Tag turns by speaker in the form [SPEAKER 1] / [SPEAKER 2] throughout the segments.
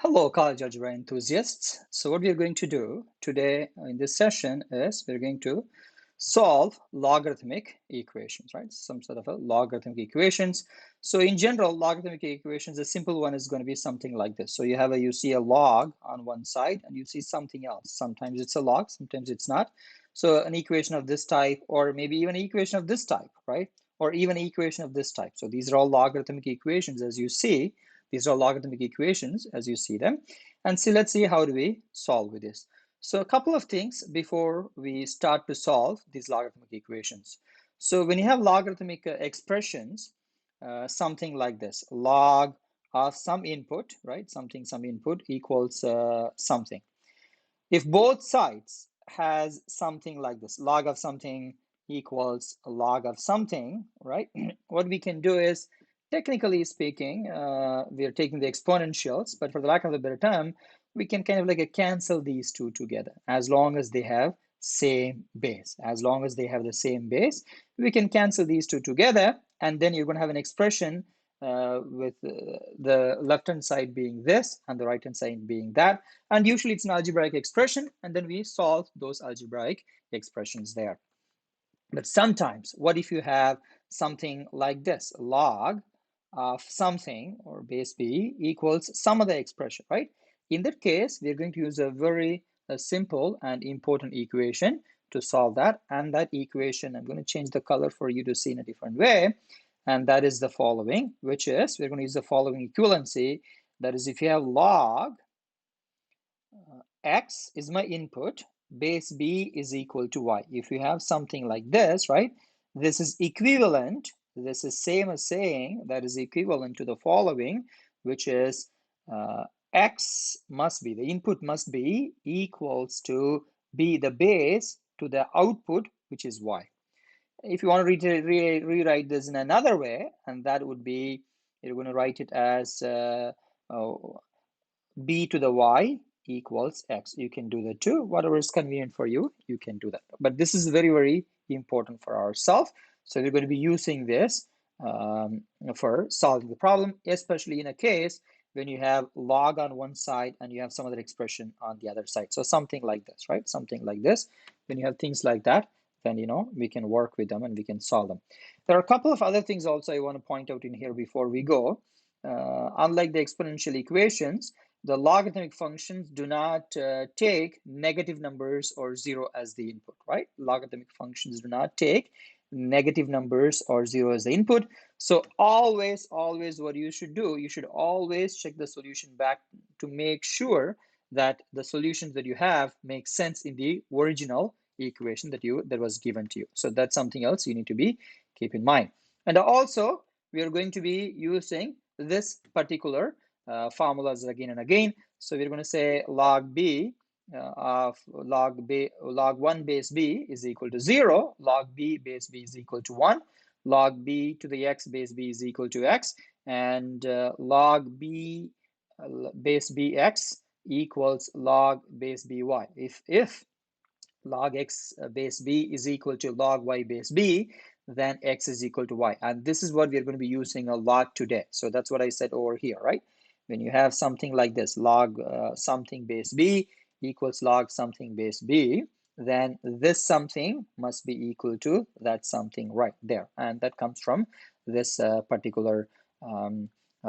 [SPEAKER 1] Hello, college algebra enthusiasts. So what we are going to do today in this session is we're going to solve logarithmic equations, right? Some sort of a logarithmic equations. So in general, logarithmic equations, a simple one is going to be something like this. So you see a log on one side and you see something else. Sometimes it's a log, sometimes it's not. So an equation of this type, or maybe even an equation of this type, right? Or even an equation of this type. So these are all logarithmic equations as you see. These are logarithmic equations as you see them. And see, let's see how do we solve with this. So a couple of things before we start to solve these logarithmic equations. So when you have logarithmic expressions, something like this, log of some input, right? Some input equals something. If both sides has something like this, log of something equals a log of something, right? What we can do is, technically speaking, we are taking the exponentials, but for the lack of a better term, we can kind of like cancel these two together as long as they have same base. As long as they have the same base, we can cancel these two together, and then you're going to have an expression with the left-hand side being this and the right-hand side being that. And usually it's an algebraic expression, and then we solve those algebraic expressions there. But sometimes, what if you have something like this, log of something or base b equals some other expression, right? In that case, we're going to use a very simple and important equation to solve that. And that equation, I'm going to change the color for you to see in a different way. And that is the following, which is, we're going to use the following equivalency. That is, if you have log x is my input, base b is equal to y. If you have something like this, right, this is equivalent, this is same as saying that is equivalent to the following, which is x must be, the input must be equals to b, the base, to the output, which is y. If you want to rewrite this in another way, and that would be, you're going to write it as b to the y equals x. You can do that too. Whatever is convenient for you, you can do that. But this is very, very important for ourselves. So we're going to be using this for solving the problem, especially in a case when you have log on one side and you have some other expression on the other side. So something like this, right? Something like this. When you have things like that, then we can work with them and we can solve them. There are a couple of other things also I want to point out in here before we go. Unlike the exponential equations, the logarithmic functions do not take negative numbers or zero as the input, right? Logarithmic functions do not take negative numbers or zero as the input. So always what you should do, you should always check the solution back to make sure that the solutions that you have make sense in the original equation that was given to you. So that's something else you need to keep in mind. And also, we are going to be using this particular formulas again and again. So we're going to say log b of log 1 base b is equal to 0, log b base b is equal to 1, log b to the x base b is equal to x, and log b base bx equals log base by. If log x base b is equal to log y base b, then x is equal to y. And this is what we're going to be using a lot today. So that's what I said over here, right? When you have something like this, log something base b equals log something base b, then this something must be equal to that something right there. And that comes from this particular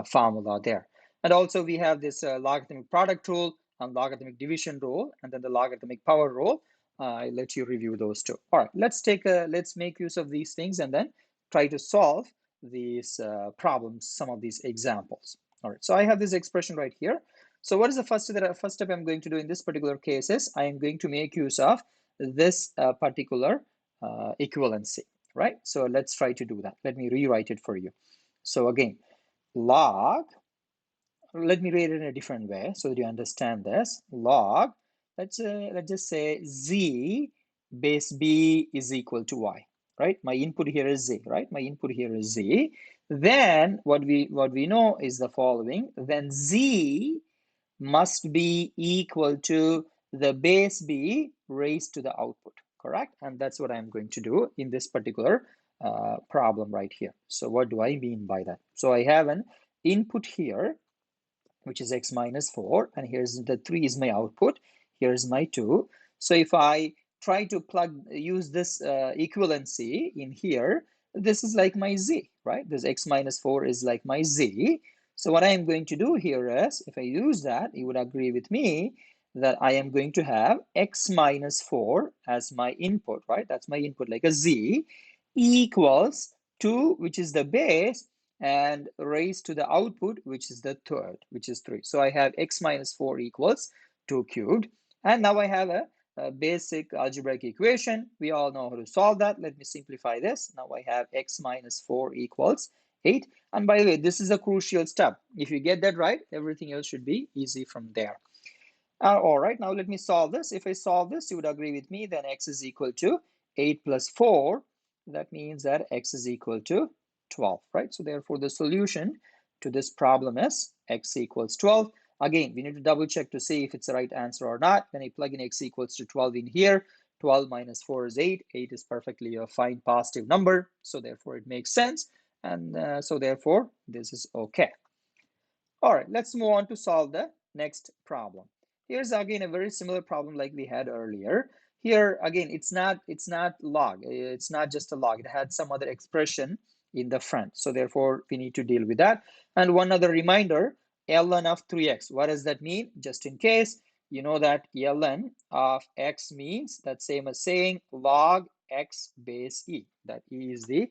[SPEAKER 1] formula there. And also we have this logarithmic product rule and logarithmic division rule, and then the logarithmic power rule. I'll let you review those two. All right, let's make use of these things and then try to solve these problems, some of these examples. All right, so I have this expression right here. So what is the first step I'm going to do in this particular case is I am going to make use of this particular equivalency, right? So let's try to do that. Let me rewrite it for you. So again, log, let me read it in a different way so that you understand this. Log, let's just say z base b is equal to y, right? My input here is z, right? My input here is z. Then what we know is the following. Then z must be equal to the base b raised to the output, correct? And that's what I'm going to do in this particular problem right here. So what do I mean by that? So I have an input here, which is x minus 4, and here's the 3 is my output, here's my 2. So if I try to use this equivalency in here, this is like my z, right? This x minus 4 is like my z. So what I am going to do here is, if I use that, you would agree with me that I am going to have x minus 4 as my input, right? That's my input, like a z, equals 2, which is the base, and raised to the output, which is the third, which is 3. So I have x minus 4 equals 2 cubed. And now I have a basic algebraic equation. We all know how to solve that. Let me simplify this. Now I have x minus 4 equals 8. And by the way, this is a crucial step. If you get that right, everything else should be easy from there. All right, now let me solve this. If I solve this, you would agree with me, then x is equal to 8 plus 4. That means that x is equal to 12, right? So therefore, the solution to this problem is x equals 12. Again, we need to double check to see if it's the right answer or not. When I plug in x equals to 12 in here, 12 minus 4 is 8. 8 is perfectly a fine positive number. So therefore, it makes sense. And so therefore, this is okay. All right, let's move on to solve the next problem. Here's again a very similar problem like we had earlier. Here again, it's not log. It's not just a log. It had some other expression in the front. So therefore, we need to deal with that. And one other reminder, ln of 3x. What does that mean? Just in case, you know that ln of x means that same as saying log x base e. That e is the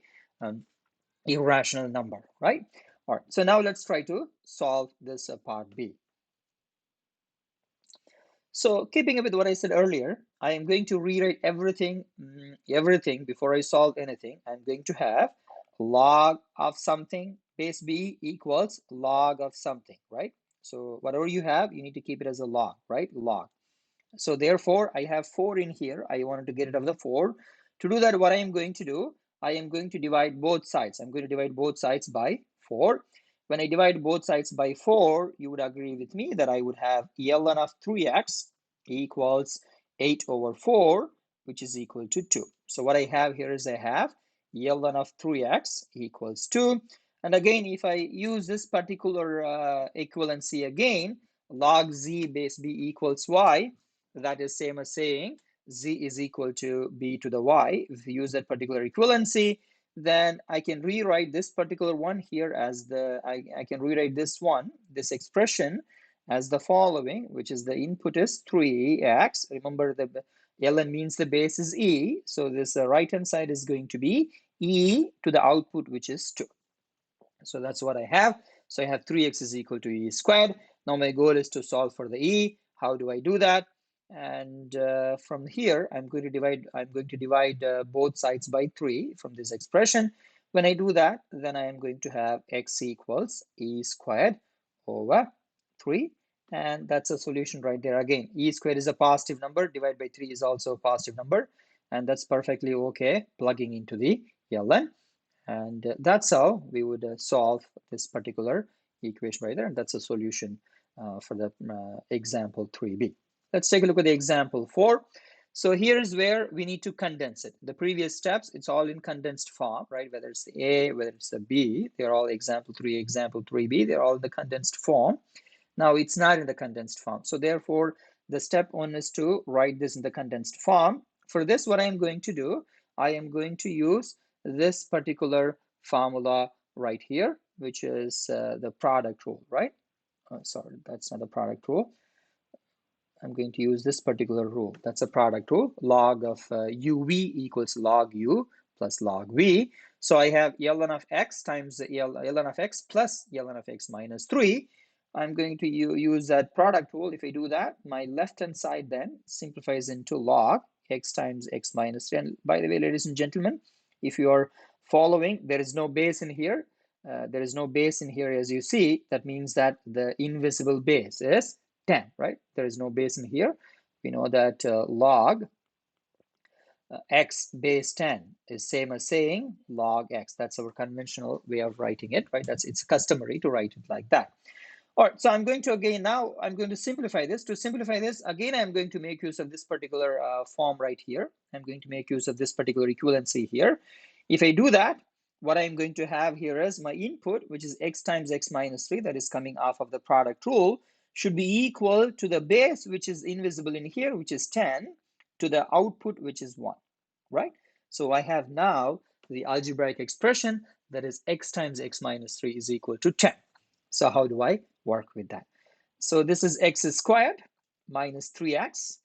[SPEAKER 1] irrational number, right? All right, so now let's try to solve this part B. So keeping up with what I said earlier, I am going to rewrite everything before I solve anything. I'm going to have log of something base B equals log of something, right? So whatever you have, you need to keep it as a log, right? Log. So therefore, I have 4 in here. I wanted to get rid of the 4. To do that, what I am going to do, I am going to divide both sides. I'm going to divide both sides by 4. When I divide both sides by 4, you would agree with me that I would have ln of 3x equals 8 over 4, which is equal to 2. So what I have here is I have ln of 3x equals 2. And again, if I use this particular equivalency again, log z base b equals y, that is same as saying z is equal to b to the y. If you use that particular equivalency, then I can rewrite this particular one here as I can rewrite this expression as the following, which is the input is 3x. Remember, the ln means the base is e, so this right hand side is going to be e to the output, which is 2. So that's what I have. So I have 3x is equal to e squared. Now my goal is to solve for the e. How do I do that? And from here, I'm going to divide both sides by 3 from this expression. When I do that, then I am going to have x equals e squared over 3. And that's a solution right there. Again, e squared is a positive number. Divided by 3 is also a positive number. And that's perfectly okay plugging into the ln. And that's how we would solve this particular equation right there. And that's a solution for the example 3b. Let's take a look at the example 4. So here's where we need to condense it. The previous steps, it's all in condensed form, right? Whether it's the A, whether it's the B, they're all example 3, example 3b, they're all in the condensed form. Now it's not in the condensed form. So therefore, the step 1 is to write this in the condensed form. For this, what I am going to do, I am going to use this particular formula right here, which is the product rule, right? Oh, sorry, that's not the product rule. I'm going to use this particular rule. That's a product rule. Log of uv equals log u plus log v. So I have ln of x times the ln of x plus ln of x minus 3. I'm going to use that product rule. If I do that, my left-hand side then simplifies into log x times x minus 3. And by the way, ladies and gentlemen, if you are following, there is no base in here. There is no base in here, as you see. That means that the invisible base is 10, right? There is no base in here. We know that log x base 10 is same as saying log x. That's our conventional way of writing it, right? It's customary to write it like that. All right, so I'm going to simplify this. To simplify this, again, I'm going to make use of this particular form right here. I'm going to make use of this particular equivalency here. If I do that, what I'm going to have here is my input, which is x times x minus 3, that is coming off of the product rule, should be equal to the base, which is invisible in here, which is 10, to the output, which is 1, right? So I have now the algebraic expression that is x times x minus 3 is equal to 10. So how do I work with that? So this is x squared minus 3x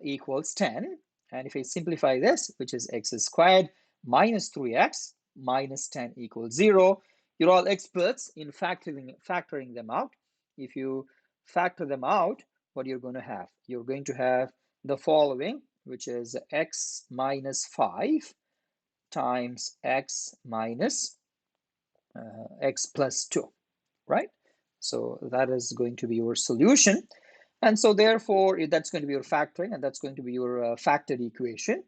[SPEAKER 1] equals 10. And if I simplify this, which is x squared minus 3x minus 10 equals 0, you're all experts in factoring them out. If you factor them out, what you're going to have? You're going to have the following, which is x minus 5 times x minus x plus 2, right? So that is going to be your solution. And so therefore, that's going to be your factoring, and that's going to be your factored equation.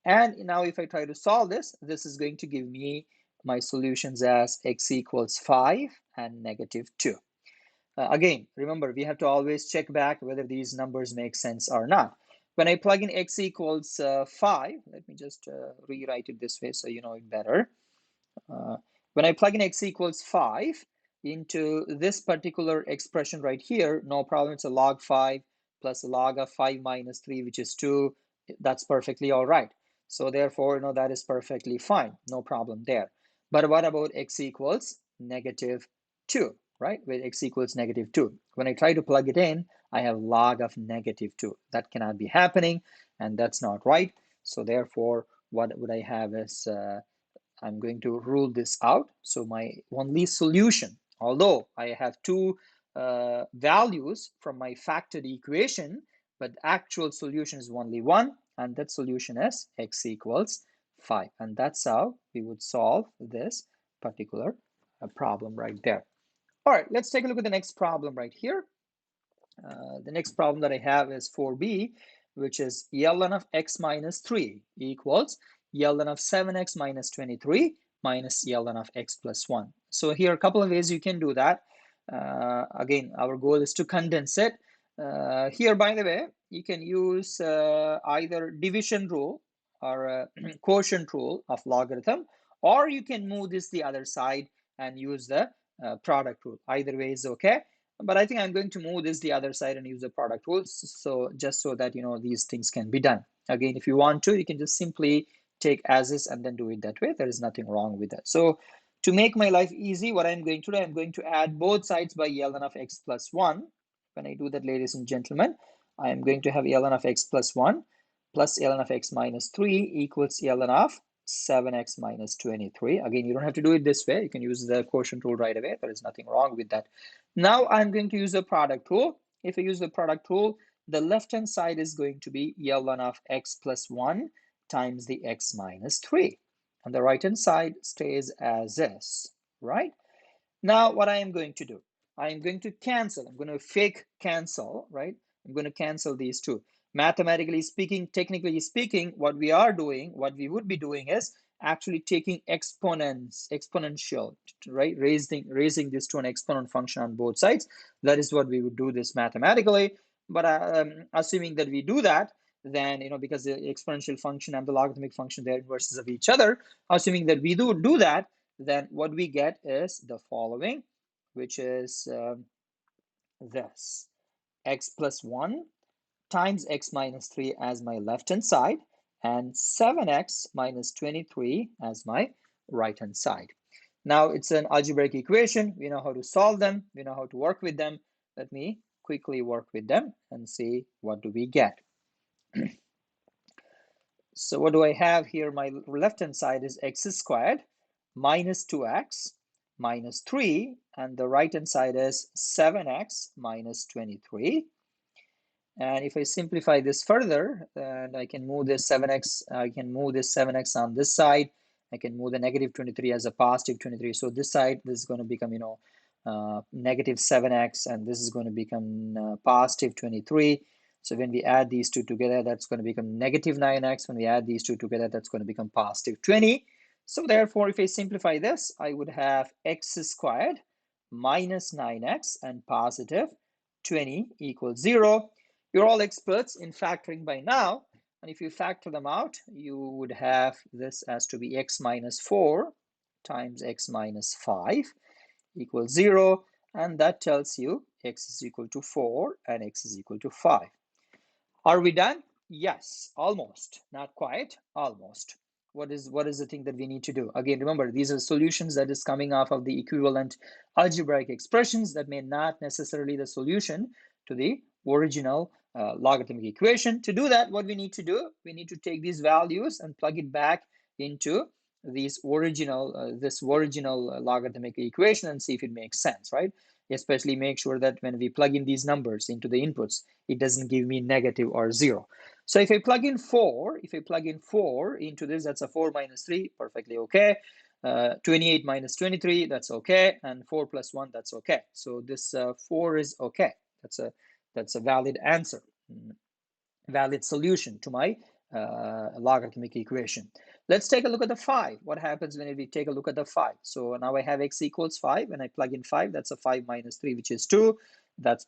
[SPEAKER 1] And now if I try to solve this, this is going to give me my solutions as x equals 5 and negative 2. Again, remember, we have to always check back whether these numbers make sense or not. When I plug in x equals 5, let me just rewrite it this way so you know it better. When I plug in x equals 5 into this particular expression right here, no problem, it's a log 5 plus a log of 5 minus 3, which is 2. That's perfectly all right. So therefore, that is perfectly fine. No problem there. But what about x equals negative 2, right? With x equals negative 2. When I try to plug it in, I have log of negative 2. That cannot be happening, and that's not right. So therefore, what would I have is I'm going to rule this out. So my only solution, although I have two values from my factored equation, but actual solution is only one, and that solution is x equals 5. And that's how we would solve this particular problem right there. All right, let's take a look at the next problem right here. The next problem that I have is 4b, which is ln of x minus 3 equals ln of 7x minus 23 minus ln of x plus 1. So here are a couple of ways you can do that. Again, our goal is to condense it. Here, by the way, you can use either division rule or quotient rule of logarithm, or you can move this the other side and use the product rule. Either way is okay. But I think I'm going to move this the other side and use the product rule, so just so that these things can be done. Again, if you want to, you can just simply take as is and then do it that way. There is nothing wrong with that. So to make my life easy, what I'm going to do, I'm going to add both sides by ln of x plus 1. When I do that, ladies and gentlemen, I'm going to have ln of x plus 1 plus ln of x minus 3 equals ln of 7x minus 23. Again, you don't have to do it this way. You can use the quotient rule right away. There is nothing wrong with that. Now I'm going to use the product rule. If I use the product rule, the left-hand side is going to be ln of x plus 1 times the x minus 3. And the right-hand side stays as is, right? Now what I am going to do, I am going to cancel. I'm going to fake cancel, right? I'm going to cancel these two. Mathematically speaking, technically speaking, what we are doing, what we would be doing is actually taking exponential, right? Raising this to an exponent function on both sides. That is what we would do this mathematically. But assuming that we do that, then, because the exponential function and the logarithmic function, they're inverses of each other, assuming that we do that, then what we get is the following, which is this: x plus 1 times x minus 3 as my left-hand side, and 7x minus 23 as my right-hand side. Now, it's an algebraic equation. We know how to solve them. We know how to work with them. Let me quickly work with them and see what do we get. So what do I have here? My left-hand side is x squared minus 2x minus 3, and the right-hand side is 7x minus 23. And if I simplify this further, then I can move this 7x, I can move this 7x on this side. I can move the negative 23 as a positive 23. So this side, this is going to become, negative 7x, and this is going to become positive 23. So when we add these two together, that's going to become negative 9x. When we add these two together, that's going to become positive 20. So therefore, if I simplify this, I would have x squared minus 9x and positive 20 equals 0. You're all experts in factoring by now. And if you factor them out, you would have this as to be x minus 4 times x minus 5 equals 0, and that tells you x is equal to 4 and x is equal to 5. Are we done? Yes, almost. Not quite, almost. What is the thing that we need to do? Again, remember, these are solutions that is coming off of the equivalent algebraic expressions that may not necessarily the solution to the original logarithmic equation. To do that, what we need to do, we need to take these values and plug it back into this original logarithmic equation and see if it makes sense, right? Especially make sure that when we plug in these numbers into the inputs, it doesn't give me negative or 0. So if I plug in 4, into this, that's a 4 minus 3, perfectly okay. 28 minus 23, that's okay. And 4 plus 1, that's okay. So this 4 is okay. That's a valid answer, valid solution to my logarithmic equation. Let's take a look at the 5. What happens when we take a look at the 5? So now I have x equals 5. When I plug in 5, that's a 5 minus 3, which is 2. That's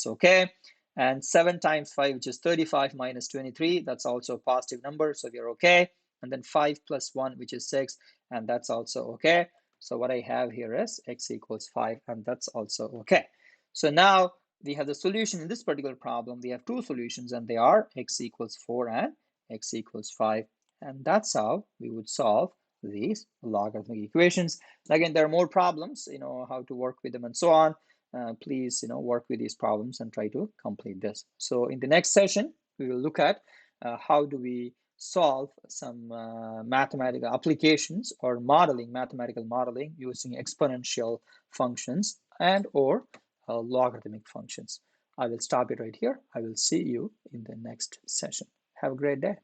[SPEAKER 1] okay. And 7 times 5, which is 35 minus 23, that's also a positive number, so we're okay. And then 5 plus 1, which is 6, and that's also okay. So what I have here is x equals 5, and that's also okay. So now we have the solution in this particular problem. We have two solutions, and they are x equals 4 and x equals 5. And that's how we would solve these logarithmic equations. Again, there are more problems, how to work with them and so on. Please, work with these problems and try to complete this. So in the next session, we will look at how do we solve some mathematical applications or mathematical modeling using exponential functions and or logarithmic functions. I will stop it right here. I will see you in the next session. Have a great day.